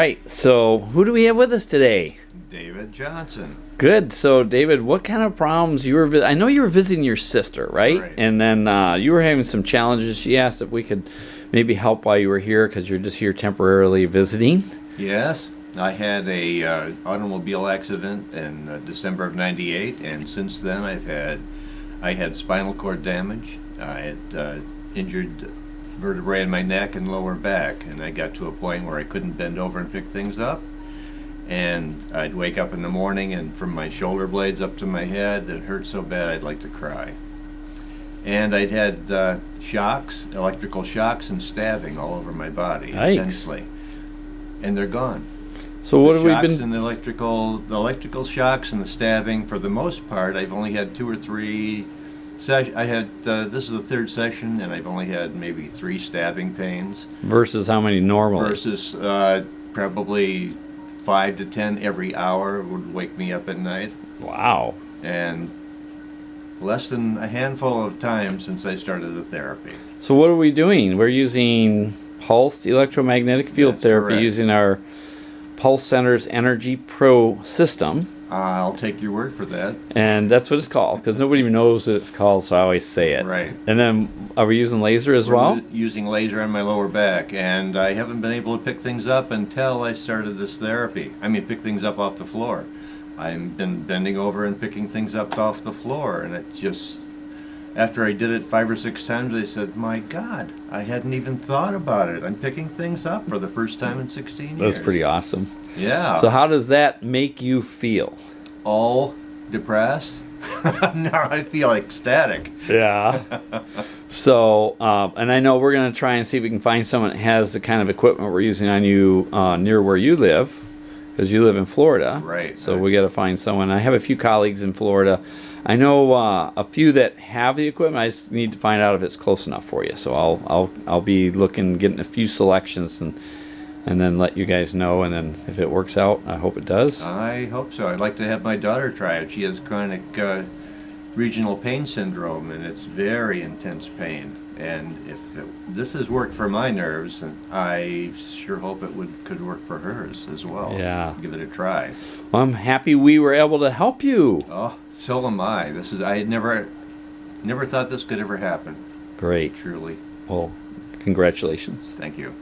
right. So who do we have with us today? David Johnson. Good. So David, what kind of problems you were? I know you were visiting your sister, right? And then you were having some challenges. She asked if we could maybe help while you were here because you're just here temporarily visiting. Yes. I had a automobile accident in December of '98, and since then I had spinal cord damage. I had injured vertebrae in my neck and lower back, and I got to a point where I couldn't bend over and pick things up. And I'd wake up in the morning, and from my shoulder blades up to my head, it hurt so bad I'd like to cry. And I'd had shocks, electrical shocks, and stabbing all over my body intensely, and they're gone. So what have we been? And the electrical shocks and the stabbing, for the most part, I've only had 2 or 3 sessions. I had this is the 3rd session, and I've only had maybe 3 stabbing pains. Versus how many normally? Versus probably 5 to 10 every hour would wake me up at night. Wow. And less than a handful of times since I started the therapy. So what are we doing? We're using pulsed electromagnetic field therapy, correct. Using our Pulse Center's Energy Pro system. I'll take your word for that. And that's what it's called, because nobody even knows what it's called, so I always say it. Right. And then, are we using laser as well? Using laser on my lower back, and I haven't been able to pick things up until I started this therapy. I mean, pick things up off the floor. I've been bending over and picking things up off the floor, and it just, after I did it 5 or 6 times, I said, my God, I hadn't even thought about it. I'm picking things up for the first time in 16 years. That's pretty awesome. Yeah. So how does that make you feel? All depressed? Now I feel ecstatic. Yeah. So, and I know we're going to try and see if we can find someone that has the kind of equipment we're using on you near where you live, because you live in Florida. Right. So we got to find someone. I have a few colleagues in Florida. I know a few that have the equipment. I just need to find out if it's close enough for you. So I'll be looking, getting a few selections, and then let you guys know. And then if it works out, I hope it does. I hope so. I'd like to have my daughter try it. She has chronic regional pain syndrome, and it's very intense pain. And if this has worked for my nerves, and I sure hope it could work for hers as well. Yeah. Give it a try. Well, I'm happy we were able to help you. Oh, so am I. I had never thought this could ever happen. Great. Truly. Well, congratulations. Thank you.